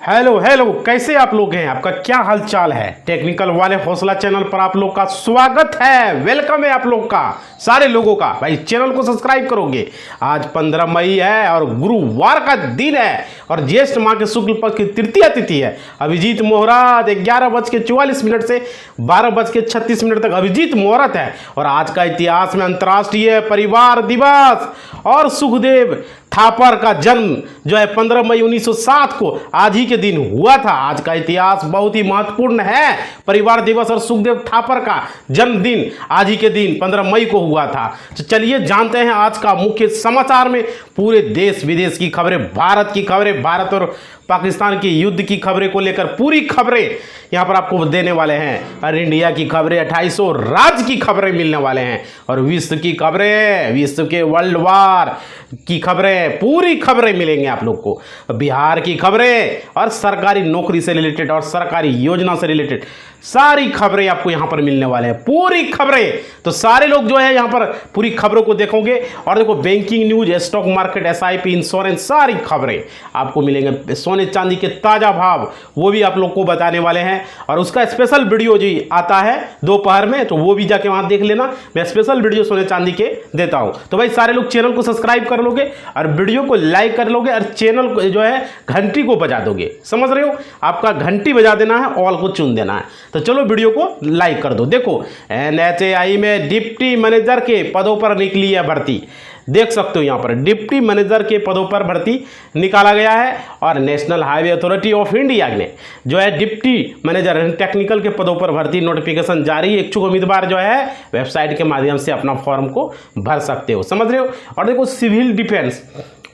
Hello hello, कैसे आप लोग हैं? आपका क्या हाल चाल है? टेक्निकल वाले हौसला चैनल पर आप लोग का स्वागत है। वेलकम है आप लोग का, सारे लोगों का। भाई चैनल को सब्सक्राइब करोगे। आज 15 मई है और गुरुवार का दिन है और ज्येष्ठ माह के शुक्ल पक्ष की तृतीया तिथि है। अभिजीत मुहूर्त 11:44 से 12:36 तक अभिजीत मुहूर्त है। और आज का इतिहास में अंतर्राष्ट्रीय परिवार दिवस और सुखदेव थापर का जन्म जो है 15 मई 1907 को आज ही के दिन हुआ था। आज का इतिहास बहुत ही महत्वपूर्ण है। परिवार दिवस और सुखदेव थापर का जन्मदिन आज ही के दिन 15 मई को हुआ था। तो चलिए जानते हैं आज का मुख्य समाचार में पूरे देश विदेश की खबरें, भारत की खबरें, भारत और पाकिस्तान की युद्ध की खबरें को लेकर पूरी खबरें यहाँ पर आपको देने वाले हैं। और इंडिया की खबरें, 2800 राज्य की खबरें मिलने वाले हैं और विश्व की खबरें, विश्व के वर्ल्ड वार की खबरें, पूरी खबरें मिलेंगे आप लोग को। बिहार की खबरें और सरकारी नौकरी से रिलेटेड और सरकारी योजना से रिलेटेड सारी खबरें आपको यहाँ पर मिलने वाले हैं, पूरी खबरें। तो सारे लोग जो है यहाँ पर पूरी खबरों को देखोगे। और देखो banking news, stock market, SIP, insurance, सारी खबरें आपको मिलेंगे। सोने चांदी के ताज़ा भाव वो भी आप लोग को बताने वाले हैं। और उसका स्पेशल वीडियो जी आता है दोपहर में, तो वो भी जाके वहाँ देख लेना। मैं स्पेशल वीडियो सोने चांदी के देता हूँ। तो भाई सारे लोग चैनल को सब्सक्राइब कर लोगे और वीडियो को लाइक कर लोगे और चैनल को जो है घंटी को बजा दोगे। समझ रहे हो? आपका घंटी बजा देना है, ऑल को चुन देना है। तो चलो वीडियो को लाइक कर दो। देखो NHAI में डिप्टी मैनेजर के पदों पर निकली है भर्ती। देख सकते हो यहाँ पर डिप्टी मैनेजर के पदों पर भर्ती निकाला गया है। और national highway authority of India ने जो है डिप्टी मैनेजर टेक्निकल के पदों पर भर्ती नोटिफिकेशन जारी। इच्छुक उम्मीदवार जो है वेबसाइट के माध्यम से अपना फॉर्म को भर सकते हो। समझ रहे हो? और देखो सिविल डिफेंस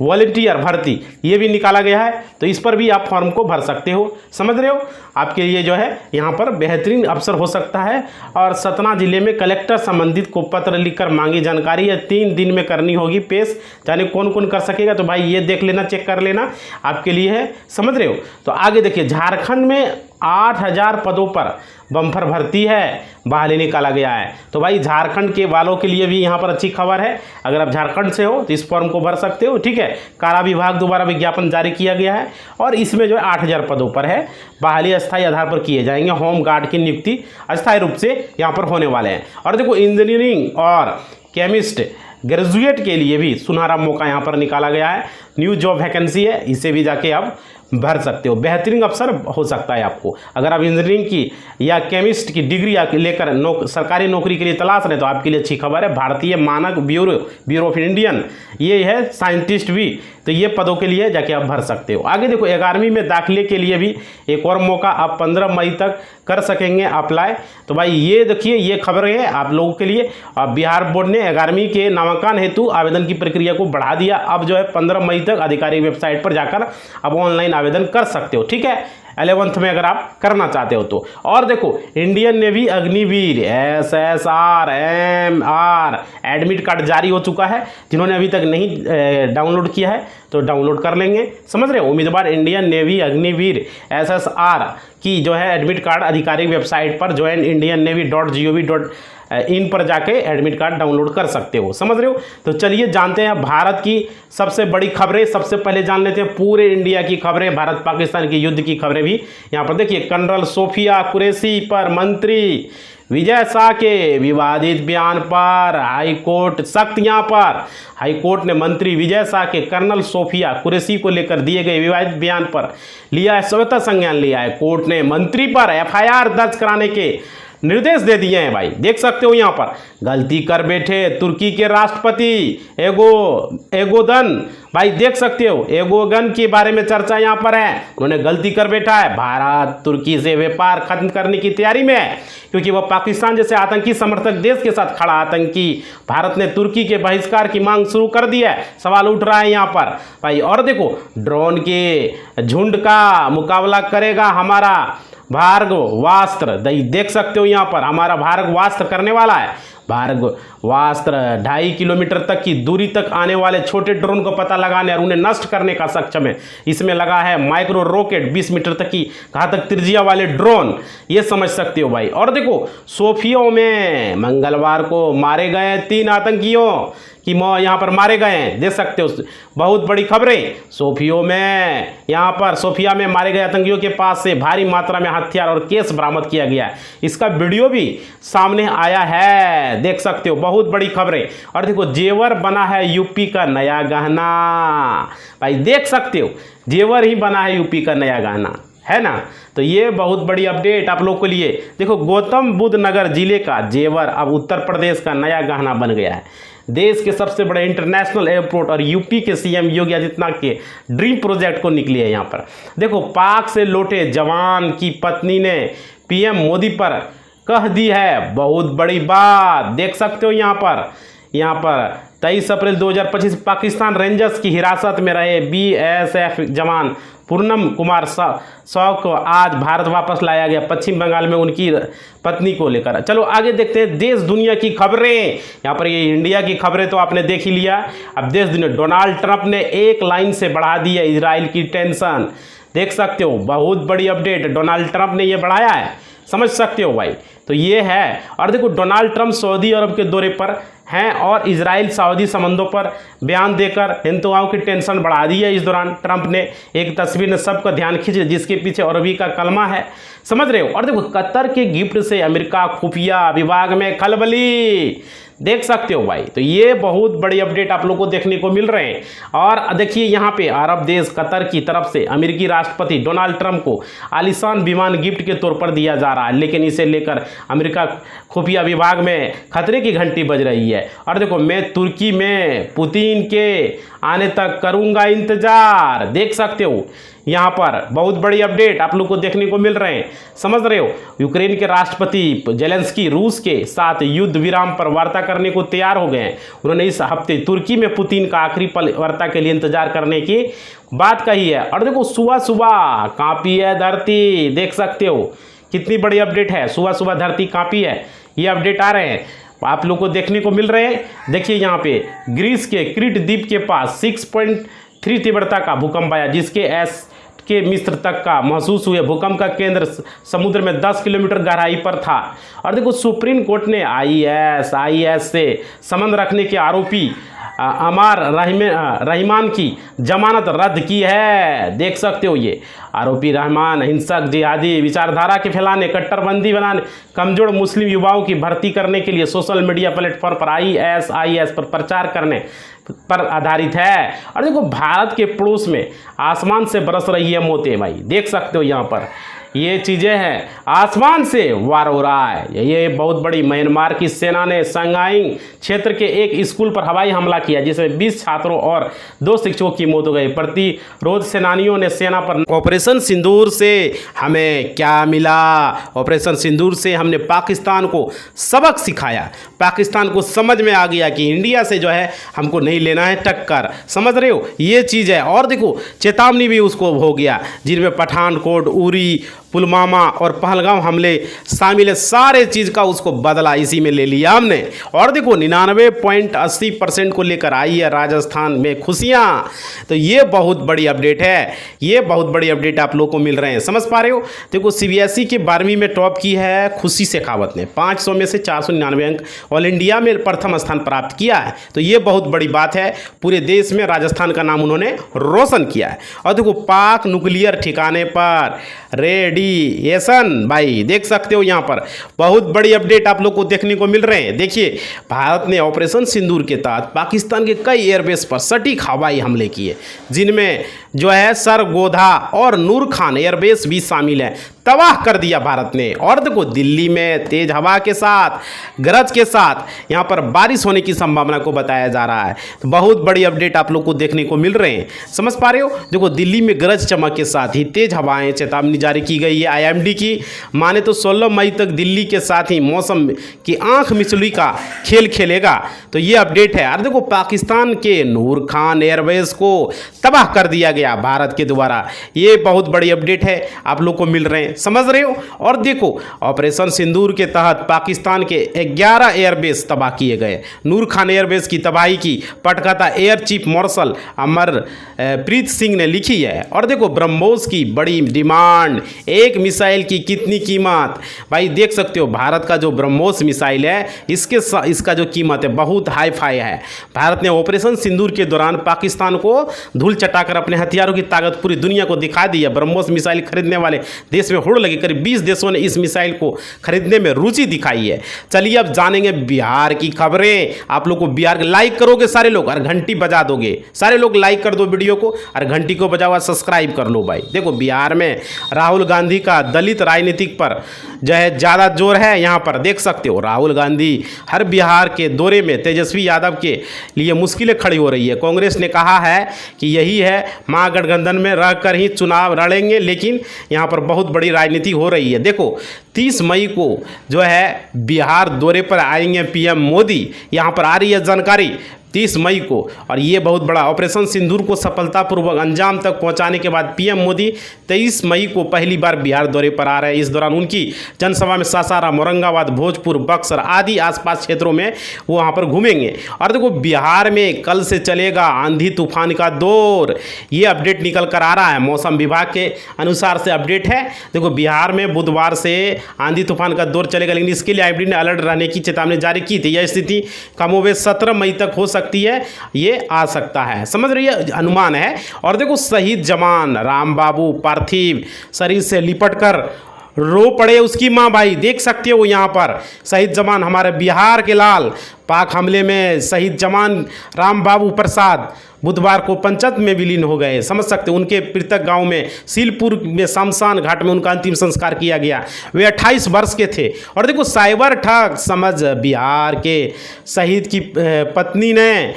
वॉलंटियर भर्ती ये भी निकाला गया है, तो इस पर भी आप फॉर्म को भर सकते हो। समझ रहे हो? आपके लिए जो है यहाँ पर बेहतरीन अवसर हो सकता है। और सतना जिले में कलेक्टर संबंधित को पत्र लिखकर मांगी जानकारी है 3 दिन में करनी होगी पेश। जाने कौन कौन कर सकेगा, तो भाई ये देख लेना, चेक कर लेना, आपके लिए है। समझ रहे हो? तो आगे देखिए, झारखंड में 8000 पदों पर बम्पर भर्ती है, बहाली निकाला गया है। तो भाई झारखंड के वालों के लिए भी यहाँ पर अच्छी खबर है। अगर आप झारखंड से हो तो इस फॉर्म को भर सकते हो। ठीक है, कारा विभाग द्वारा विज्ञापन जारी किया गया है और इसमें जो है 8000 पदों पर है। बहाली अस्थायी आधार पर किए जाएंगे। होम गार्ड की नियुक्ति अस्थायी रूप से यहाँ पर होने वाले हैं। और देखो इंजीनियरिंग और केमिस्ट ग्रेजुएट के लिए भी सुनहरा मौका यहाँ पर निकाला गया है। न्यू जॉब वैकेंसी है, इसे भी जाके आप भर सकते हो। बेहतरीन अवसर हो सकता है आपको। अगर आप इंजीनियरिंग की या केमिस्ट की डिग्री लेकर सरकारी नौकरी के लिए तलाश रहे तो आपके लिए अच्छी खबर है। भारतीय मानक ब्यूरो ऑफ इंडियन ये है साइंटिस्ट भी, तो ये पदों के लिए जाके आप भर सकते हो। आगे देखो 11वीं में दाखिले के लिए भी एक और मौका, आप 15 मई तक कर सकेंगे अप्लाई। तो भाई ये देखिए, ये खबर है आप लोगों के लिए। अब बिहार बोर्ड ने 11वीं के नामांकन हेतु आवेदन की प्रक्रिया को बढ़ा दिया। अब जो है 15 मई तक आधिकारिक वेबसाइट पर जाकर अब ऑनलाइन आवेदन कर सकते हो। ठीक है, 11th में अगर आप करना चाहते हो तो। और देखो Indian navy Agniveer SSR-MR admit card जारी हो चुका है। जिन्होंने अभी तक नहीं डाउनलोड किया है तो डाउनलोड कर लेंगे। समझ रहे हो? उम्मीदवार इंडियन नेवी अग्निवीर SSR की जो है एडमिट कार्ड आधिकारिक वेबसाइट पर joinindiannavy.gov.in पर जाके एडमिट कार्ड डाउनलोड कर सकते हो। समझ रहे हो? तो चलिए जानते हैं भारत की सबसे बड़ी खबरें। सबसे पहले जान लेते हैं पूरे इंडिया की खबरें, भारत पाकिस्तान की युद्ध की खबरें भी यहाँ पर देखिए। कर्नल सोफिया कुरैशी पर मंत्री विजय शाह के विवादित बयान पर हाईकोर्ट सख्त। यहाँ पर हाईकोर्ट ने मंत्री विजय शाह के कर्नल सोफिया कुरैशी को लेकर दिए गए विवादित बयान पर लिया है स्वतः संज्ञान लिया है। कोर्ट ने मंत्री पर FIR दर्ज कराने के निर्देश दे दिए हैं। भाई देख सकते हो यहाँ पर गलती कर बैठे तुर्की के राष्ट्रपति एर्दोगन। भाई देख सकते हो एर्दोगन के बारे में चर्चा यहाँ पर है। उन्होंने गलती कर बैठा है। भारत तुर्की से व्यापार खत्म करने की तैयारी में है क्योंकि वह पाकिस्तान जैसे आतंकी समर्थक देश के साथ खड़ा आतंकी। भारत ने तुर्की के बहिष्कार की मांग शुरू कर दी है। सवाल उठ रहा है यहाँ पर भाई। और देखो ड्रोन के झुंड का मुकाबला करेगा हमारा भार्गवास्त्र। देख सकते हो यहाँ पर हमारा भार्गवास्त्र करने वाला है। भार्गवास्त्र 2.5 किलोमीटर तक की दूरी तक आने वाले छोटे ड्रोन को पता लगाने और उन्हें नष्ट करने का सक्षम है। इसमें लगा है माइक्रो रॉकेट 20 मीटर तक की घातक त्रिज्या वाले ड्रोन, ये समझ सकते हो भाई। और देखो सोफिया में मंगलवार को मारे गए 3 आतंकियों कि यहाँ पर मारे गए हैं। देख सकते हो बहुत बड़ी खबरें। सोफिया में मारे गए आतंकियों के पास से भारी मात्रा में हथियार और केस बरामद किया गया है। इसका वीडियो भी सामने आया है, देख सकते हो, बहुत बड़ी खबरें। और देखो जेवर बना है यूपी का नया गहना, भाई देख सकते हो जेवर ही बना है यूपी का नया गहना, है ना। तो ये बहुत बड़ी अपडेट आप लोग के लिए। देखो गौतम बुद्ध नगर जिले का जेवर अब उत्तर प्रदेश का नया गहना बन गया है। देश के सबसे बड़े इंटरनेशनल एयरपोर्ट और यूपी के सीएम योगी आदित्यनाथ के ड्रीम प्रोजेक्ट को निकली है यहाँ पर। देखो पाक से लौटे जवान की पत्नी ने पीएम मोदी पर कह दी है बहुत बड़ी बात, देख सकते हो यहाँ पर 23 अप्रैल 2025 पाकिस्तान रेंजर्स की हिरासत में रहे बीएसएफ जवान पूनम कुमार साव को आज भारत वापस लाया गया, पश्चिम बंगाल में उनकी पत्नी को लेकर। चलो आगे देखते हैं देश दुनिया की खबरें। यहाँ पर ये इंडिया की खबरें तो आपने देख ही लिया। अब देश दुनिया, डोनाल्ड ट्रंप ने एक लाइन से बढ़ा दी है इजराइल की टेंशन, देख सकते हो बहुत बड़ी अपडेट। डोनाल्ड ट्रंप ने ये बढ़ाया है, समझ सकते हो भाई। तो ये है। और देखो डोनाल्ड ट्रंप सऊदी अरब के दौरे पर हैं और इजराइल सऊदी संबंधों पर बयान देकर हिंदुओं की टेंशन बढ़ा दी है। इस दौरान ट्रंप ने एक तस्वीर ने सबका ध्यान खींची जिसके पीछे अरबी का कलमा है, समझ रहे हो। और देखो कतर के गिफ्ट से अमेरिका खुफिया विभाग में खलबली, देख सकते हो भाई। तो ये बहुत बड़ी अपडेट आप लोगों को देखने को मिल रहे हैं। और देखिए यहाँ पे अरब देश कतर की तरफ से अमेरिकी राष्ट्रपति डोनाल्ड ट्रंप को आलीशान विमान गिफ्ट के तौर पर दिया जा रहा है, लेकिन इसे लेकर अमेरिका खुफिया विभाग में खतरे की घंटी बज रही है। और देखो मैं तुर्की में पुतिन के आने तक करूंगा इंतजार, देख सकते हो यहाँ पर बहुत बड़ी अपडेट आप लोग को देखने को मिल रहे हैं, समझ रहे हो। यूक्रेन के राष्ट्रपति जेलेंस्की रूस के साथ युद्ध विराम पर वार्ता करने को तैयार हो गए हैं। उन्होंने इस हफ्ते तुर्की में पुतिन का आखिरी पल वार्ता के लिए इंतजार करने की बात कही है। और देखो सुबह सुबह कांपी है धरती, देख सकते हो कितनी बड़ी अपडेट है। सुबह सुबह धरती कांपी है, ये अपडेट आ रहे हैं आप लोग को देखने को मिल रहे हैं। देखिए यहाँ पे ग्रीस के क्रीट द्वीप के पास 6.3 तीव्रता का भूकंप आया, जिसके एस के मिस्र तक का महसूस हुए। भूकंप का केंद्र समुद्र में 10 किलोमीटर गहराई पर था। और देखो सुप्रीम कोर्ट ने आईएस से संबंध रखने के आरोपी अमार रहमान की जमानत रद्द की है, देख सकते हो। ये आरोपी रहमान हिंसक जिहादी विचारधारा के फैलाने, कट्टरबंदी बनाने, कमजोर मुस्लिम युवाओं की भर्ती करने के लिए सोशल मीडिया प्लेटफॉर्म पर आईएस पर प्रचार करने पर आधारित है। और देखो भारत के पड़ोस में आसमान से बरस रही है मौतें, भाई देख सकते हो यहाँ पर ये चीज़ें हैं, आसमान से वार हो रहा है। ये बहुत बड़ी। म्यांमार की सेना ने संगाई क्षेत्र के एक स्कूल पर हवाई हमला किया, जिसमें 20 छात्रों और 2 शिक्षकों की मौत हो गई। प्रतिरोध सेनानियों ने सेना पर ऑपरेशन सिंदूर से हमें क्या मिला, ऑपरेशन सिंदूर से हमने पाकिस्तान को सबक सिखाया, पाकिस्तान को समझ में आ गया कि इंडिया से जो है हमको नहीं लेना है टक्कर, समझ रहे हो ये चीज़ है। और देखो चेतावनी भी उसको हो गया, जिनमें पठानकोट, उरी, पुलवामा और पहलगाम हमले शामिल है। सारे चीज़ का उसको बदला इसी में ले लिया हमने। और देखो 99.80% को लेकर आई है राजस्थान में खुशियाँ। तो ये बहुत बड़ी अपडेट है, ये बहुत बड़ी अपडेट आप लोग को मिल रहे हैं, समझ पा रहे हो। देखो सीबीएसई के 12वीं में टॉप की है खुशी शेखावत ने, 500 में से 499 अंक, ऑल इंडिया में प्रथम स्थान प्राप्त किया है। तो ये बहुत बड़ी बात है, पूरे देश में राजस्थान का नाम उन्होंने रोशन किया है। और देखो पाक न्यूक्लियर ठिकाने पर रेडिएशन, भाई देख सकते हो यहाँ पर बहुत बड़ी अपडेट आप लोग को देखने को मिल रहे हैं। देखिए भारत ने ऑपरेशन सिंदूर के तहत पाकिस्तान के कई एयरबेस पर सटीक हवाई हमले किए, जिनमें जो है सरगोधा और नूर खान एयरबेस भी शामिल है। तबाह कर दिया भारत ने। और देखो दिल्ली में तेज हवा के साथ, गरज के साथ यहाँ पर बारिश होने की संभावना को बताया जा रहा है। तो बहुत बड़ी अपडेट आप लोग को देखने को मिल रहे हैं, समझ पा रहे हो। देखो दिल्ली में गरज चमक के साथ ही तेज हवाएं, चेतावनी जारी की गई है आईएमडी की माने तो 16 मई तक दिल्ली के साथ ही मौसम की आंख मिचली का खेल खेलेगा। तो ये अपडेट है। और देखो पाकिस्तान के नूर खान एयरबेस को तबाह कर दिया गया गया भारत के द्वारा। ये बहुत बड़ी अपडेट है, आप लोग को मिल रहे हैं, समझ रहे हो। और देखो ऑपरेशन सिंदूर के तहत पाकिस्तान के 11 एयरबेस तबाह किए गए। नूर खान एयरबेस की तबाही की पटकथा air chief marshal Amarpreet Singh ने लिखी है। और देखो ब्रह्मोस की बड़ी डिमांड, एक मिसाइल की कितनी कीमत, भाई देख सकते हो भारत का जो ब्रह्मोस मिसाइल है इसका जो कीमत है बहुत हाई फाई है। भारत ने ऑपरेशन सिंदूर के दौरान पाकिस्तान को धूल चटाकर अपने हथियारों की ताकत पूरी दुनिया को दिखा दी है। ब्रह्मोस मिसाइल खरीदने वाले देश में होड़ लगी, करीब 20 देशों ने इस मिसाइल को खरीदने में रुचि दिखाई है। चलिए अब जानेंगे बिहार की खबरें। आप लोग को बिहार लाइक करोगे सारे लोग और घंटी बजा दोगे, सारे लोग लाइक कर दो वीडियो को और घंटी को बजाओ, सब्सक्राइब कर लो भाई। देखो बिहार में राहुल गांधी का दलित राजनीतिक पर जो है ज़्यादा जोर है। यहाँ पर देख सकते हो राहुल गांधी हर बिहार के दौरे में तेजस्वी यादव के लिए मुश्किलें खड़ी हो रही है। कांग्रेस ने कहा है कि यही है महागठबंधन में रहकर ही चुनाव लड़ेंगे, लेकिन यहाँ पर बहुत बड़ी राजनीति हो रही है। देखो 30 मई को जो है बिहार दौरे पर आएंगे पीएम मोदी, यहाँ पर आ रही है जानकारी 30 मई को। और ये बहुत बड़ा ऑपरेशन सिंदूर को सफलतापूर्वक अंजाम तक पहुंचाने के बाद पीएम मोदी 23 मई को पहली बार बिहार दौरे पर आ रहे हैं। इस दौरान उनकी जनसभा में सासाराम, औरंगाबाद, भोजपुर, बक्सर आदि आसपास क्षेत्रों में वो वहाँ पर घूमेंगे। और देखो बिहार में कल से चलेगा आंधी तूफान का दौर, ये अपडेट निकल कर आ रहा है, मौसम विभाग के अनुसार से अपडेट है। देखो बिहार में बुधवार से आंधी तूफान का दौर चलेगा, लेकिन इसके लिए आईएमडी ने अलर्ट रहने की चेतावनी जारी की थी। यह स्थिति कमोबेश 17 मई तक हो सकती है, ये आ सकता है, समझ रही है, अनुमान है। और देखो शहीद जवान राम बाबू पार्थिव शरीर से लिपट कर रो पड़े उसकी मां, भाई देख सकते हो यहाँ पर शहीद जवान हमारे बिहार के लाल, पाक हमले में शहीद जवान राम बाबू प्रसाद बुधवार को पंचायत में विलीन हो गए, समझ सकते हो। उनके पृथक गांव में सीलपुर में शमशान घाट में उनका अंतिम संस्कार किया गया। वे 28 वर्ष के थे। और देखो साइबर ठग, समझ बिहार के शहीद की पत्नी ने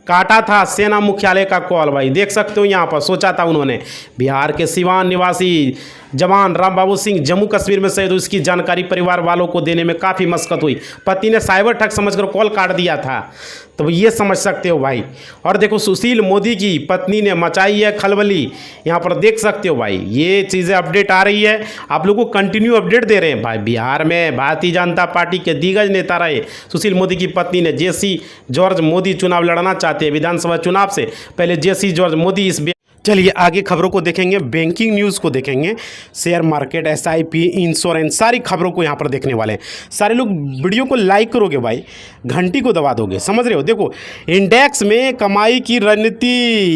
काटा था सेना मुख्यालय का कॉल, भाई देख सकते हो यहाँ पर सोचा था उन्होंने। बिहार के सिवान निवासी जवान राम बाबू सिंह जम्मू कश्मीर में शहीद, उसकी जानकारी परिवार वालों को देने में काफ़ी मशक्कत हुई। पति ने साइबर ठग समझकर कॉल काट दिया था, तो ये समझ सकते हो भाई। और देखो सुशील मोदी की पत्नी ने मचाई है खलबली, यहाँ पर देख सकते हो भाई, ये चीज़ें अपडेट आ रही है, आप लोगों को कंटिन्यू अपडेट दे रहे हैं भाई। बिहार में भारतीय जनता पार्टी के दिग्गज नेता रहे सुशील मोदी की पत्नी ने जेसी जॉर्ज मोदी चुनाव लड़ना चाहते हैं। विधानसभा चुनाव से पहले जेसी जॉर्ज मोदी इस चलिए आगे खबरों को देखेंगे, बैंकिंग न्यूज़ को देखेंगे, शेयर मार्केट, एसआईपी, इंश्योरेंस, सारी खबरों को यहाँ पर देखने वाले हैं। सारे लोग वीडियो को लाइक करोगे भाई, घंटी को दबा दोगे, समझ रहे हो। देखो इंडेक्स में कमाई की रणनीति,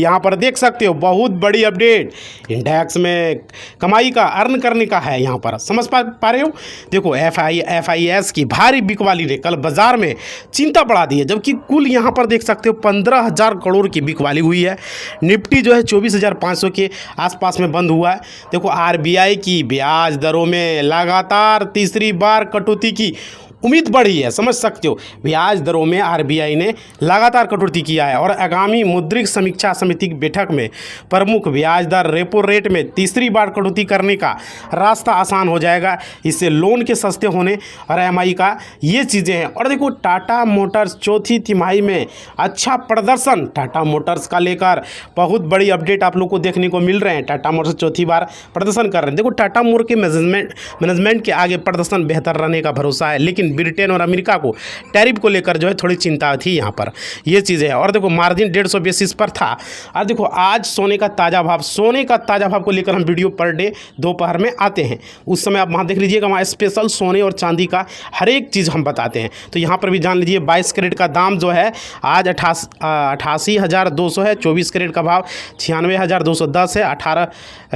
यहाँ पर देख सकते हो बहुत बड़ी अपडेट। इंडेक्स में कमाई का अर्न करने का है, यहाँ पर समझ पा रहे हो। देखो FIS की भारी बिकवाली ने कल बाजार में चिंता बढ़ा दी है, जबकि कुल यहाँ पर देख सकते हो 15,000 करोड़ की बिकवाली हुई है। निफ्टी जो है 24,500 के आसपास में बंद हुआ है। देखो RBI की ब्याज दरों में लगातार तीसरी बार कटौती की उम्मीद बढ़ी है, समझ सकते हो। ब्याज दरों में RBI ने लगातार कटौती किया है और आगामी मौद्रिक समीक्षा समिति की बैठक में प्रमुख ब्याज दर रेपो रेट में तीसरी बार कटौती करने का रास्ता आसान हो जाएगा। इससे लोन के सस्ते होने और EMI का ये चीज़ें हैं। और देखो टाटा मोटर्स चौथी तिमाही में अच्छा प्रदर्शन, टाटा मोटर्स का लेकर बहुत बड़ी अपडेट आप लोग को देखने को मिल रहे हैं। टाटा मोटर्स चौथी बार प्रदर्शन कर रहे हैं। देखो टाटा मोटर के मैनेजमेंट के आगे प्रदर्शन बेहतर रहने का भरोसा है, लेकिन ब्रिटेन और अमेरिका को टैरिफ को लेकर जो है थोड़ी चिंता थी यहाँ पर, ये चीज़ें हैं। और देखो मार्जिन 150 बेसिस पर था। और देखो आज सोने का ताज़ा भाव को लेकर हम वीडियो पर डे दोपहर में आते हैं, उस समय आप वहाँ देख लीजिएगा, वहाँ स्पेशल सोने और चांदी का हर एक चीज़ हम बताते हैं। तो यहाँ पर भी जान लीजिए 22 कैरेट का दाम जो है आज 88,200 है, 24 कैरेट का भाव 96,210 है, 18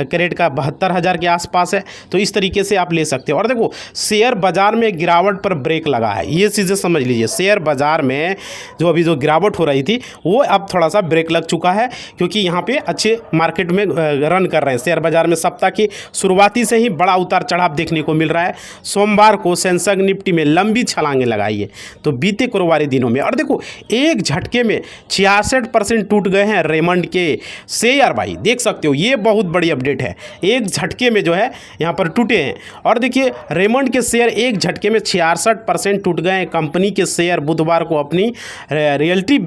कैरेट का 72,000 के आसपास है। तो इस तरीके से आप ले सकते हो। और देखो शेयर बाजार में गिरावट पर ब्रेक लगा है, ये चीज़ें समझ लीजिए। शेयर बाजार में जो गिरावट हो रही थी वो अब थोड़ा सा ब्रेक लग चुका है, क्योंकि यहाँ पे अच्छे मार्केट में रन कर रहे हैं। शेयर बाजार में सप्ताह की शुरुआती से ही बड़ा उतार चढ़ाव देखने को मिल रहा है। सोमवार को सेंसेक्स निफ्टी में लंबी छलांगें लगाई है तो बीते कारोबारी दिनों में। और देखो एक झटके में 66% टूट गए हैं रेमंड के शेयर, भाई देख सकते हो, ये बहुत बड़ी अपडेट है। एक झटके में जो है यहाँ पर टूटे हैं। और देखिए रेमंड के शेयर एक झटके में 66 66% टूट गए कंपनी के शेयर। बुधवार को अपनी रियल्टी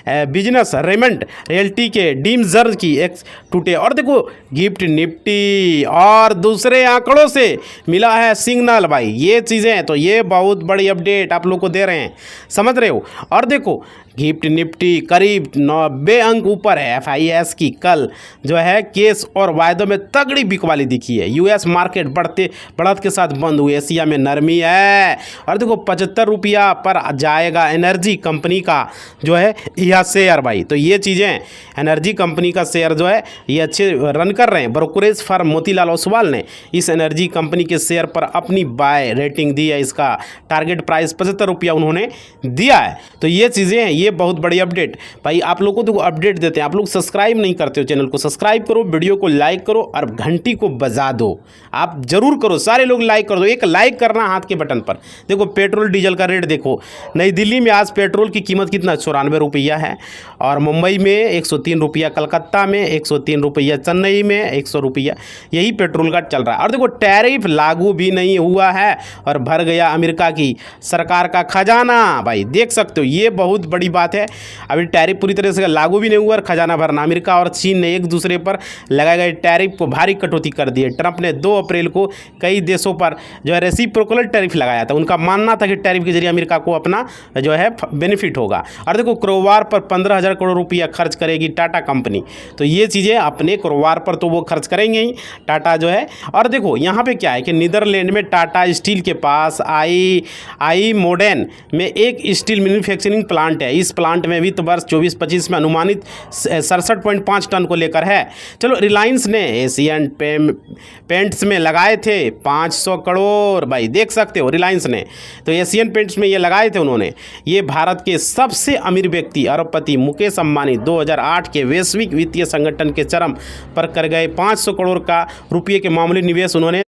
बिजनेस रेमंड रियल्टी के डीमजर की एक टूटे। और देखो गिफ्ट निफ्टी और दूसरे आंकड़ों से मिला है सिग्नल भाई, ये चीज़ें तो ये बहुत बड़ी अपडेट आप लोग को दे रहे हैं, समझ रहे हो। और देखो गिफ्ट निफ्टी करीब 90 अंक ऊपर है FIS की। कल जो है केस और वायदों में तगड़ी बिकवाली दिखी है। US मार्केट बढ़त के साथ बंद हुई, एशिया में नरमी है। और देखो 75 रुपया पर जाएगा एनर्जी कंपनी का जो है यह शेयर भाई। तो ये चीज़ें एनर्जी कंपनी का शेयर जो है ये अच्छे रन कर रहे हैं। ब्रोकरेज फर्म मोतीलाल ओसवाल ने इस एनर्जी कंपनी के शेयर पर अपनी बाय रेटिंग दी है। इसका टारगेट प्राइस 75 रुपया उन्होंने दिया है। तो ये चीज़ें हैं, ये बहुत बड़ी अपडेट भाई। आप लोगों को अपडेट देते हैं, आप लोग सब्सक्राइब नहीं करते हो, चैनल को सब्सक्राइब करो, वीडियो को लाइक करो और घंटी को बजा दो। आप जरूर करो, सारे लोग लाइक कर दो, एक लाइक करना हाथ के बटन पर। देखो पेट्रोल डीजल का रेट देखो, नई दिल्ली में आज पेट्रोल की कीमत कितना 94 रुपया है, और मुंबई में 103 रुपया, कलकत्ता में 103 रुपया, चेन्नई में 100 रुपया, यही पेट्रोल का चल रहा है। और देखो टैरिफ लागू भी नहीं हुआ है और भर गया अमेरिका की सरकार का खजाना भाई, देख सकते हो, ये बहुत बड़ी बात है। अभी टैरिफ पूरी तरह से लागू भी नहीं हुआ और खजाना भरना। अमेरिका और चीन ने एक दूसरे पर लगाए गए टैरिफ को भारी कटौती कर दी है। ट्रंप ने 2 अप्रैल को कई देशों पर जो है रेसिप्रोकल टैरिफ लगाया था। उनका मानना था कि टैरिफ के जरिए अमेरिका को अपना जो है बेनिफिट होगा। और देखो कारोबार पर 15,000 करोड़ रुपया खर्च करेगी टाटा कंपनी। तो ये चीज़ें अपने कारोबार पर तो वो खर्च करेंगे ही टाटा जो है। और देखो यहाँ पे क्या है कि नीदरलैंड में टाटा स्टील के पास आई मोडेन में एक स्टील मैन्युफैक्चरिंग प्लांट है। इस प्लांट में वित्त वर्ष 24-25 में अनुमानित 67.5 टन को लेकर है। चलो रिलायंस ने एशियन पेंट्स में लगाए थे 500 करोड़ भाई, देख सकते हो रिलायंस ने तो एशियन पेंट्स में ये लगाए थे उन्होंने। ये भारत के सबसे अमीर व्यक्ति अरबपति मुकेश अंबानी 2008 के वैश्विक वित्तीय संगठन के चरम पर कर गए 500 करोड़ का रुपये के मामूली निवेश उन्होंने